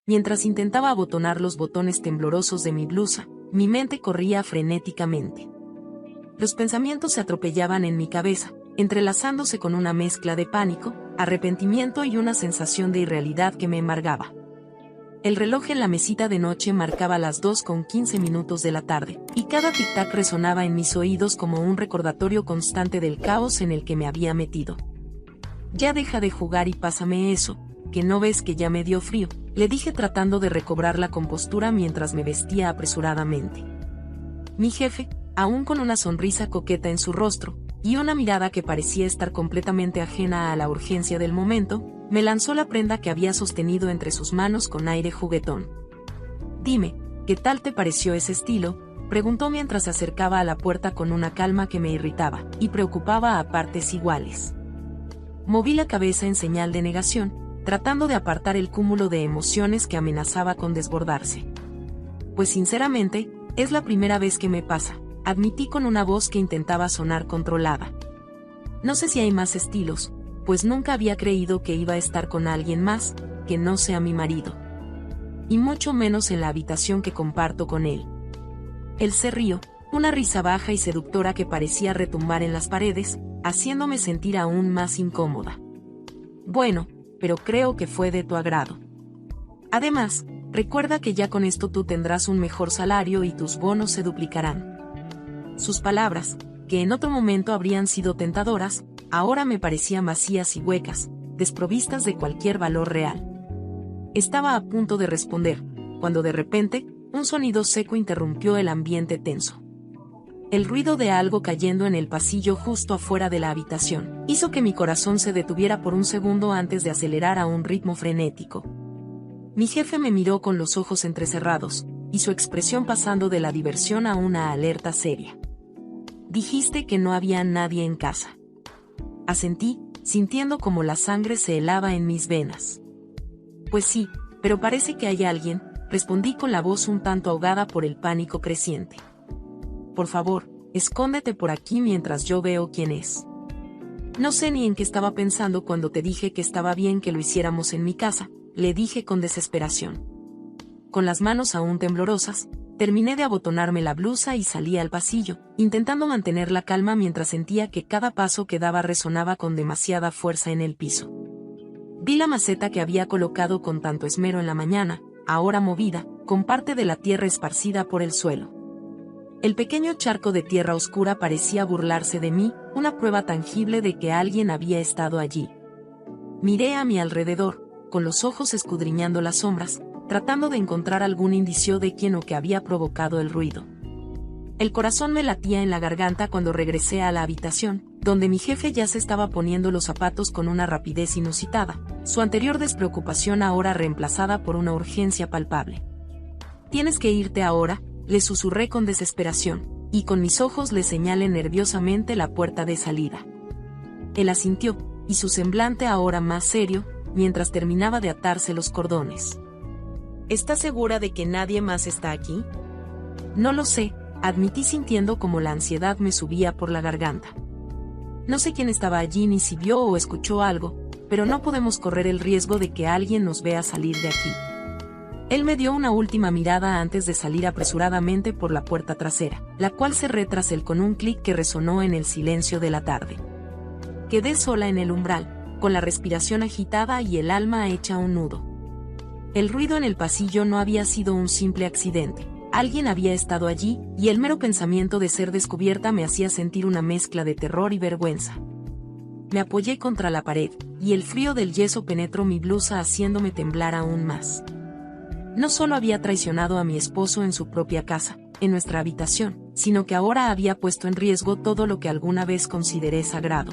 Mientras intentaba abotonar los botones temblorosos de mi blusa, mi mente corría frenéticamente. Los pensamientos se atropellaban en mi cabeza, entrelazándose con una mezcla de pánico, arrepentimiento y una sensación de irrealidad que me embargaba. El reloj en la mesita de noche marcaba las 2:15 de la tarde, y cada tic-tac resonaba en mis oídos como un recordatorio constante del caos en el que me había metido. «Ya deja de jugar y pásame eso, que no ves que ya me dio frío», le dije tratando de recobrar la compostura mientras me vestía apresuradamente. Mi jefe, aún con una sonrisa coqueta en su rostro, y una mirada que parecía estar completamente ajena a la urgencia del momento, me lanzó la prenda que había sostenido entre sus manos con aire juguetón. «Dime, ¿qué tal te pareció ese estilo?», preguntó mientras se acercaba a la puerta con una calma que me irritaba y preocupaba a partes iguales. Moví la cabeza en señal de negación, tratando de apartar el cúmulo de emociones que amenazaba con desbordarse. «Pues sinceramente, es la primera vez que me pasa», admití con una voz que intentaba sonar controlada. «No sé si hay más estilos, pues nunca había creído que iba a estar con alguien más, que no sea mi marido. Y mucho menos en la habitación que comparto con él». Él se rió, una risa baja y seductora que parecía retumbar en las paredes, haciéndome sentir aún más incómoda. «Bueno, pero creo que fue de tu agrado. Además, recuerda que ya con esto tú tendrás un mejor salario y tus bonos se duplicarán». Sus palabras, que en otro momento habrían sido tentadoras, ahora me parecían vacías y huecas, desprovistas de cualquier valor real. Estaba a punto de responder, cuando de repente, un sonido seco interrumpió el ambiente tenso. El ruido de algo cayendo en el pasillo justo afuera de la habitación hizo que mi corazón se detuviera por un segundo antes de acelerar a un ritmo frenético. Mi jefe me miró con los ojos entrecerrados, y su expresión pasando de la diversión a una alerta seria. «Dijiste que no había nadie en casa». Asentí, sintiendo como la sangre se helaba en mis venas. «Pues sí, pero parece que hay alguien», respondí con la voz un tanto ahogada por el pánico creciente. «Por favor, escóndete por aquí mientras yo veo quién es». «No sé ni en qué estaba pensando cuando te dije que estaba bien que lo hiciéramos en mi casa», le dije con desesperación. Con las manos aún temblorosas, terminé de abotonarme la blusa y salí al pasillo, intentando mantener la calma mientras sentía que cada paso que daba resonaba con demasiada fuerza en el piso. Vi la maceta que había colocado con tanto esmero en la mañana, ahora movida, con parte de la tierra esparcida por el suelo. El pequeño charco de tierra oscura parecía burlarse de mí, una prueba tangible de que alguien había estado allí. Miré a mi alrededor, con los ojos escudriñando las sombras, tratando de encontrar algún indicio de quién o qué había provocado el ruido. El corazón me latía en la garganta cuando regresé a la habitación, donde mi jefe ya se estaba poniendo los zapatos con una rapidez inusitada, su anterior despreocupación ahora reemplazada por una urgencia palpable. «Tienes que irte ahora», le susurré con desesperación, y con mis ojos le señalé nerviosamente la puerta de salida. Él asintió, y su semblante ahora más serio, mientras terminaba de atarse los cordones. «¿Estás segura de que nadie más está aquí?» «No lo sé», admití sintiendo como la ansiedad me subía por la garganta. «No sé quién estaba allí ni si vio o escuchó algo, pero no podemos correr el riesgo de que alguien nos vea salir de aquí». Él me dio una última mirada antes de salir apresuradamente por la puerta trasera, la cual cerré tras él con un clic que resonó en el silencio de la tarde. Quedé sola en el umbral, con la respiración agitada y el alma hecha un nudo. El ruido en el pasillo no había sido un simple accidente. Alguien había estado allí, y el mero pensamiento de ser descubierta me hacía sentir una mezcla de terror y vergüenza. Me apoyé contra la pared, y el frío del yeso penetró mi blusa haciéndome temblar aún más. No solo había traicionado a mi esposo en su propia casa, en nuestra habitación, sino que ahora había puesto en riesgo todo lo que alguna vez consideré sagrado.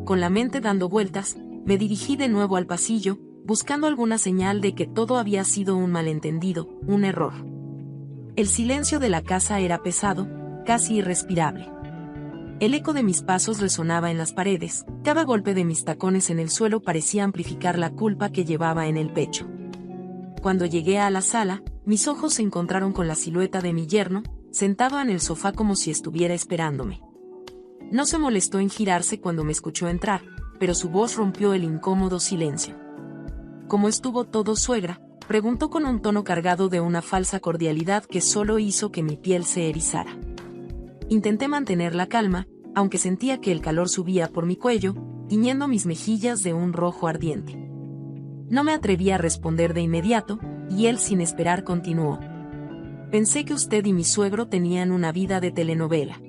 Con la mente dando vueltas, me dirigí de nuevo al pasillo, buscando alguna señal de que todo había sido un malentendido, un error. El silencio de la casa era pesado, casi irrespirable. El eco de mis pasos resonaba en las paredes, cada golpe de mis tacones en el suelo parecía amplificar la culpa que llevaba en el pecho. Cuando llegué a la sala, mis ojos se encontraron con la silueta de mi yerno, sentado en el sofá como si estuviera esperándome. No se molestó en girarse cuando me escuchó entrar, pero su voz rompió el incómodo silencio. «¿Cómo estuvo todo, suegra?», Preguntó con un tono cargado de una falsa cordialidad que solo hizo que mi piel se erizara. Intenté mantener la calma, aunque sentía que el calor subía por mi cuello, tiñendo mis mejillas de un rojo ardiente. No me atreví a responder de inmediato, y él sin esperar continuó. Pensé que usted y mi suegro tenían una vida de telenovela.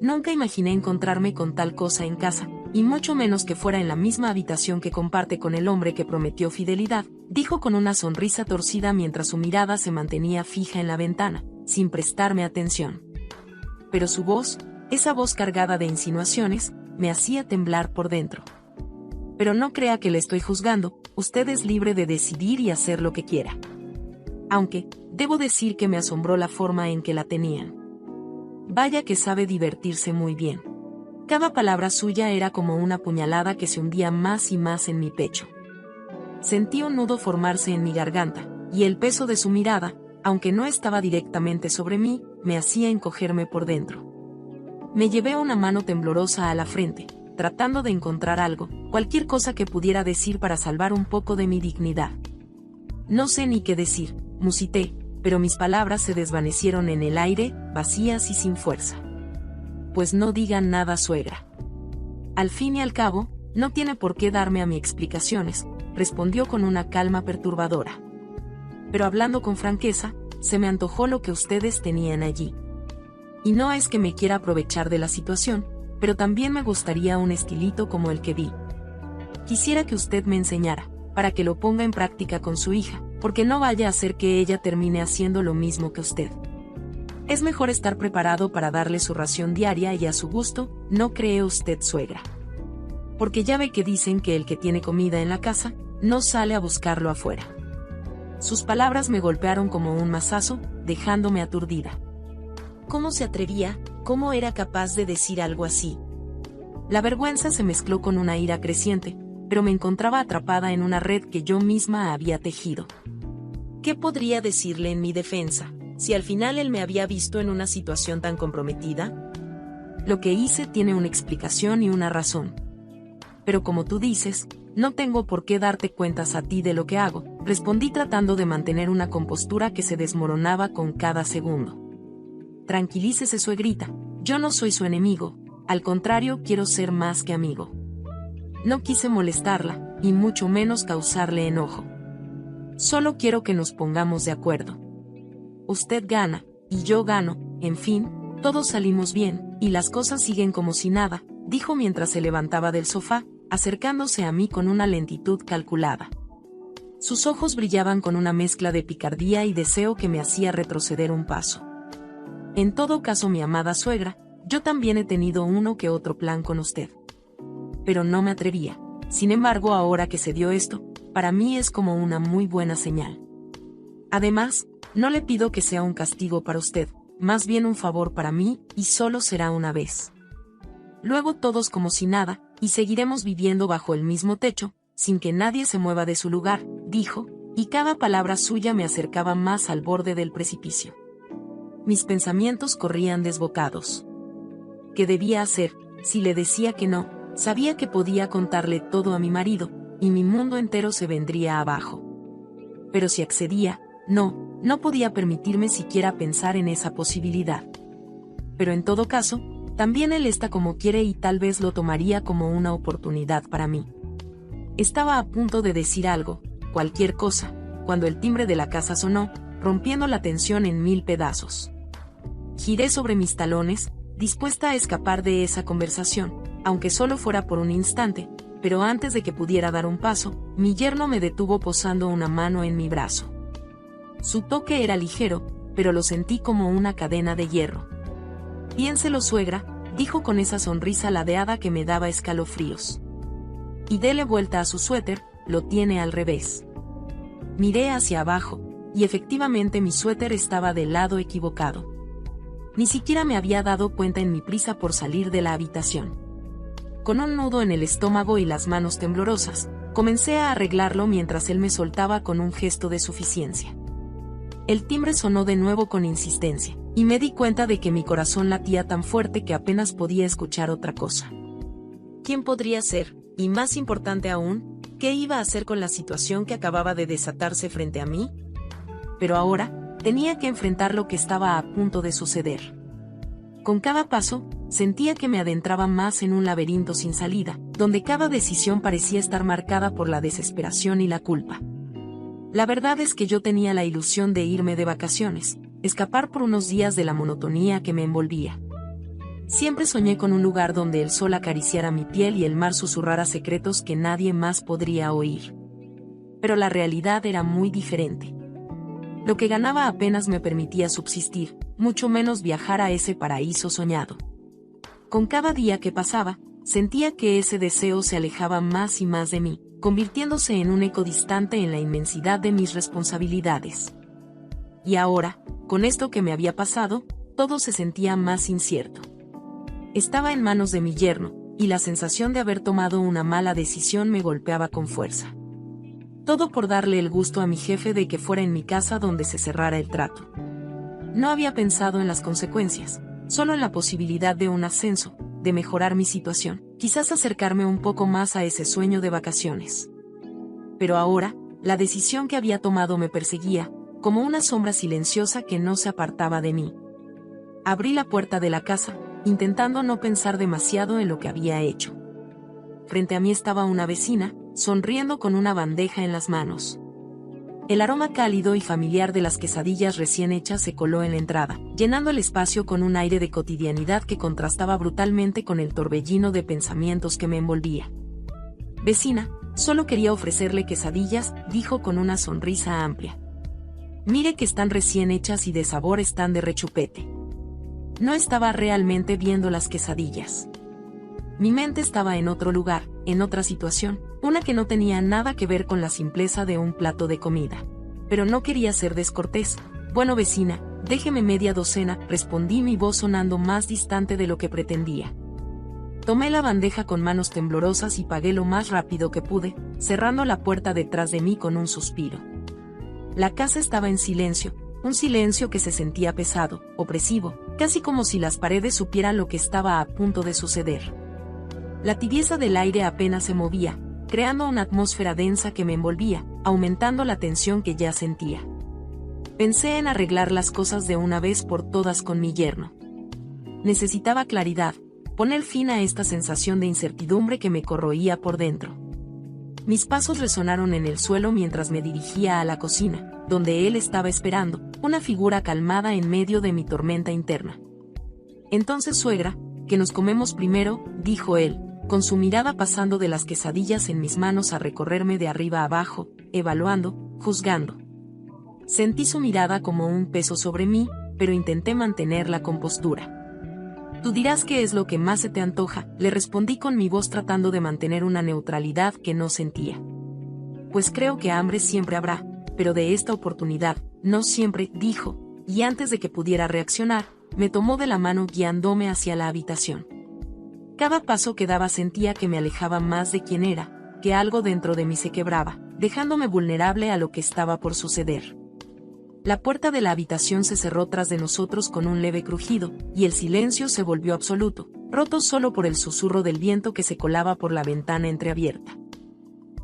Nunca imaginé encontrarme con tal cosa en casa, y mucho menos que fuera en la misma habitación que comparte con el hombre que prometió fidelidad, dijo con una sonrisa torcida mientras su mirada se mantenía fija en la ventana, sin prestarme atención. Pero su voz, esa voz cargada de insinuaciones, me hacía temblar por dentro. Pero no crea que le estoy juzgando, usted es libre de decidir y hacer lo que quiera. Aunque, debo decir que me asombró la forma en que la tenían. Vaya que sabe divertirse muy bien. Cada palabra suya era como una puñalada que se hundía más y más en mi pecho. Sentí un nudo formarse en mi garganta, y el peso de su mirada, aunque no estaba directamente sobre mí, me hacía encogerme por dentro. Me llevé una mano temblorosa a la frente, tratando de encontrar algo, cualquier cosa que pudiera decir para salvar un poco de mi dignidad. No sé ni qué decir, musité, pero mis palabras se desvanecieron en el aire, vacías y sin fuerza. Pues no digan nada, suegra. Al fin y al cabo, no tiene por qué darme a mí explicaciones, respondió con una calma perturbadora. Pero hablando con franqueza, se me antojó lo que ustedes tenían allí. Y no es que me quiera aprovechar de la situación, pero también me gustaría un estilito como el que vi. Quisiera que usted me enseñara, para que lo ponga en práctica con su hija, porque no vaya a ser que ella termine haciendo lo mismo que usted. Es mejor estar preparado para darle su ración diaria y a su gusto, ¿no cree usted, suegra? Porque ya ve que dicen que el que tiene comida en la casa, no sale a buscarlo afuera. Sus palabras me golpearon como un mazazo, dejándome aturdida. ¿Cómo se atrevía? ¿Cómo era capaz de decir algo así? La vergüenza se mezcló con una ira creciente, pero me encontraba atrapada en una red que yo misma había tejido. ¿Qué podría decirle en mi defensa, si al final él me había visto en una situación tan comprometida? Lo que hice tiene una explicación y una razón. Pero como tú dices, no tengo por qué darte cuentas a ti de lo que hago, respondí tratando de mantener una compostura que se desmoronaba con cada segundo. Tranquilícese, suegrita, yo no soy su enemigo, al contrario, quiero ser más que amigo. No quise molestarla, y mucho menos causarle enojo. Solo quiero que nos pongamos de acuerdo. Usted gana, y yo gano, en fin, todos salimos bien, y las cosas siguen como si nada, dijo mientras se levantaba del sofá, acercándose a mí con una lentitud calculada. Sus ojos brillaban con una mezcla de picardía y deseo que me hacía retroceder un paso. En todo caso, mi amada suegra, yo también he tenido uno que otro plan con usted. Pero no me atrevía. Sin embargo, ahora que se dio esto, para mí es como una muy buena señal. Además, no le pido que sea un castigo para usted, más bien un favor para mí, y solo será una vez. Luego todos como si nada, y seguiremos viviendo bajo el mismo techo, sin que nadie se mueva de su lugar, dijo, y cada palabra suya me acercaba más al borde del precipicio. Mis pensamientos corrían desbocados. ¿Qué debía hacer? Si le decía que no, sabía que podía contarle todo a mi marido, y mi mundo entero se vendría abajo. Pero si accedía, no podía permitirme siquiera pensar en esa posibilidad. Pero en todo caso, también él está como quiere y tal vez lo tomaría como una oportunidad para mí. Estaba a punto de decir algo, cualquier cosa, cuando el timbre de la casa sonó, rompiendo la tensión en 1000 pedazos. Giré sobre mis talones, dispuesta a escapar de esa conversación, aunque solo fuera por un instante, pero antes de que pudiera dar un paso, mi yerno me detuvo posando una mano en mi brazo. Su toque era ligero, pero lo sentí como una cadena de hierro. Piénselo, suegra, dijo con esa sonrisa ladeada que me daba escalofríos. Y dele vuelta a su suéter, lo tiene al revés. Miré hacia abajo, y efectivamente mi suéter estaba del lado equivocado. Ni siquiera me había dado cuenta en mi prisa por salir de la habitación. Con un nudo en el estómago y las manos temblorosas, comencé a arreglarlo mientras él me soltaba con un gesto de suficiencia. El timbre sonó de nuevo con insistencia, y me di cuenta de que mi corazón latía tan fuerte que apenas podía escuchar otra cosa. ¿Quién podría ser? Y más importante aún, ¿Qué iba a hacer con la situación que acababa de desatarse frente a mí? Pero ahora, tenía que enfrentar lo que estaba a punto de suceder. Con cada paso, sentía que me adentraba más en un laberinto sin salida, donde cada decisión parecía estar marcada por la desesperación y la culpa. La verdad es que yo tenía la ilusión de irme de vacaciones, escapar por unos días de la monotonía que me envolvía. Siempre soñé con un lugar donde el sol acariciara mi piel y el mar susurrara secretos que nadie más podría oír. Pero la realidad era muy diferente. Lo que ganaba apenas me permitía subsistir, mucho menos viajar a ese paraíso soñado. Con cada día que pasaba, sentía que ese deseo se alejaba más y más de mí, convirtiéndose en un eco distante en la inmensidad de mis responsabilidades. Y ahora, con esto que me había pasado, todo se sentía más incierto. Estaba en manos de mi yerno, y la sensación de haber tomado una mala decisión me golpeaba con fuerza. Todo por darle el gusto a mi jefe de que fuera en mi casa donde se cerrara el trato. No había pensado en las consecuencias, solo en la posibilidad de un ascenso, de mejorar mi situación, quizás acercarme un poco más a ese sueño de vacaciones. Pero ahora, la decisión que había tomado me perseguía, como una sombra silenciosa que no se apartaba de mí. Abrí la puerta de la casa, intentando no pensar demasiado en lo que había hecho. Frente a mí estaba una vecina, sonriendo con una bandeja en las manos. El aroma cálido y familiar de las quesadillas recién hechas se coló en la entrada, llenando el espacio con un aire de cotidianidad que contrastaba brutalmente con el torbellino de pensamientos que me envolvía. «Vecina, solo quería ofrecerle quesadillas», dijo con una sonrisa amplia. «Mire que están recién hechas y de sabor están de rechupete». No estaba realmente viendo las quesadillas. Mi mente estaba en otro lugar, en otra situación, una que no tenía nada que ver con la simpleza de un plato de comida. Pero no quería ser descortés. «Bueno, vecina, déjeme media docena», respondí, mi voz sonando más distante de lo que pretendía. Tomé la bandeja con manos temblorosas y pagué lo más rápido que pude, cerrando la puerta detrás de mí con un suspiro. La casa estaba en silencio, un silencio que se sentía pesado, opresivo, casi como si las paredes supieran lo que estaba a punto de suceder. La tibieza del aire apenas se movía, creando una atmósfera densa que me envolvía, aumentando la tensión que ya sentía. Pensé en arreglar las cosas de una vez por todas con mi yerno. Necesitaba claridad, poner fin a esta sensación de incertidumbre que me corroía por dentro. Mis pasos resonaron en el suelo mientras me dirigía a la cocina, donde él estaba esperando, una figura calmada en medio de mi tormenta interna. «Entonces, suegra, que nos comemos primero», dijo él, con su mirada pasando de las quesadillas en mis manos a recorrerme de arriba a abajo, evaluando, juzgando. Sentí su mirada como un peso sobre mí, pero intenté mantener la compostura. «Tú dirás qué es lo que más se te antoja», le respondí con mi voz tratando de mantener una neutralidad que no sentía. «Pues creo que hambre siempre habrá, pero de esta oportunidad, no siempre», dijo, y antes de que pudiera reaccionar, me tomó de la mano guiándome hacia la habitación. Cada paso que daba sentía que me alejaba más de quien era, que algo dentro de mí se quebraba, dejándome vulnerable a lo que estaba por suceder. La puerta de la habitación se cerró tras de nosotros con un leve crujido, y el silencio se volvió absoluto, roto solo por el susurro del viento que se colaba por la ventana entreabierta.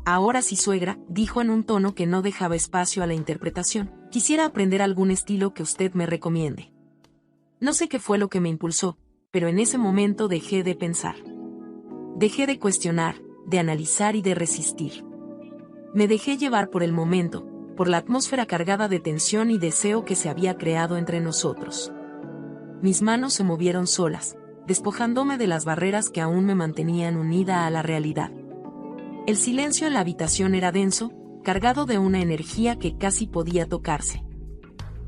«Ahora sí, suegra», dijo en un tono que no dejaba espacio a la interpretación, «quisiera aprender algún estilo que usted me recomiende». No sé qué fue lo que me impulsó, pero en ese momento dejé de pensar. Dejé de cuestionar, de analizar y de resistir. Me dejé llevar por el momento, por la atmósfera cargada de tensión y deseo que se había creado entre nosotros. Mis manos se movieron solas, despojándome de las barreras que aún me mantenían unida a la realidad. El silencio en la habitación era denso, cargado de una energía que casi podía tocarse.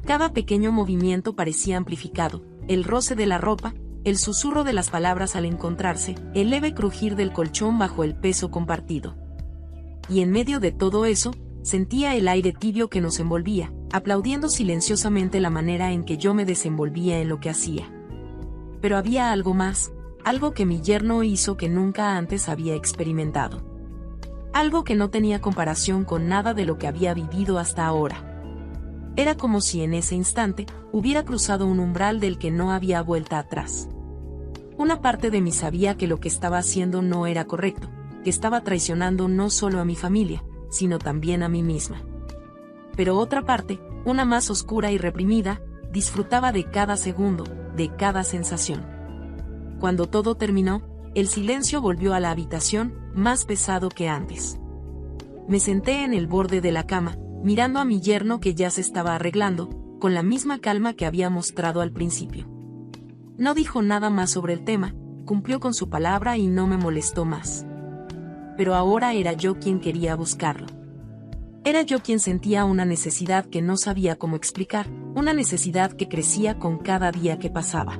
Cada pequeño movimiento parecía amplificado, el roce de la ropa, el susurro de las palabras al encontrarse, el leve crujir del colchón bajo el peso compartido. Y en medio de todo eso, sentía el aire tibio que nos envolvía, aplaudiendo silenciosamente la manera en que yo me desenvolvía en lo que hacía. Pero había algo más, algo que mi yerno hizo que nunca antes había experimentado. Algo que no tenía comparación con nada de lo que había vivido hasta ahora. Era como si en ese instante hubiera cruzado un umbral del que no había vuelta atrás. Una parte de mí sabía que lo que estaba haciendo no era correcto, que estaba traicionando no solo a mi familia, sino también a mí misma. Pero otra parte, una más oscura y reprimida, disfrutaba de cada segundo, de cada sensación. Cuando todo terminó, el silencio volvió a la habitación, más pesado que antes. Me senté en el borde de la cama, mirando a mi yerno que ya se estaba arreglando, con la misma calma que había mostrado al principio. No dijo nada más sobre el tema, cumplió con su palabra y no me molestó más. Pero ahora era yo quien quería buscarlo. Era yo quien sentía una necesidad que no sabía cómo explicar, una necesidad que crecía con cada día que pasaba.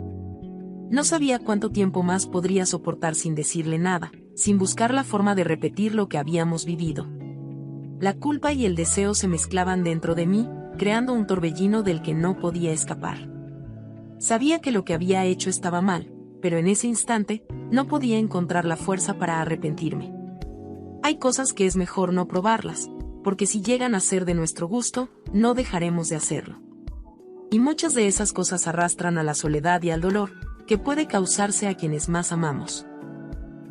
No sabía cuánto tiempo más podría soportar sin decirle nada, sin buscar la forma de repetir lo que habíamos vivido. La culpa y el deseo se mezclaban dentro de mí, creando un torbellino del que no podía escapar. Sabía que lo que había hecho estaba mal, pero en ese instante, no podía encontrar la fuerza para arrepentirme. Hay cosas que es mejor no probarlas, porque si llegan a ser de nuestro gusto, no dejaremos de hacerlo. Y muchas de esas cosas arrastran a la soledad y al dolor, que puede causarse a quienes más amamos.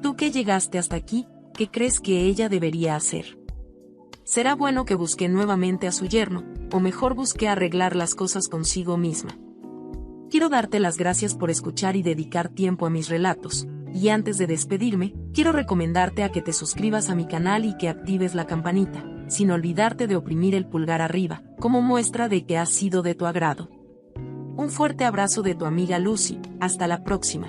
Tú que llegaste hasta aquí, ¿qué crees que ella debería hacer? Será bueno que busque nuevamente a su yerno, o mejor busque arreglar las cosas consigo misma. Quiero darte las gracias por escuchar y dedicar tiempo a mis relatos, y antes de despedirme, quiero recomendarte a que te suscribas a mi canal y que actives la campanita, sin olvidarte de oprimir el pulgar arriba, como muestra de que ha sido de tu agrado. Un fuerte abrazo de tu amiga Lucy, hasta la próxima.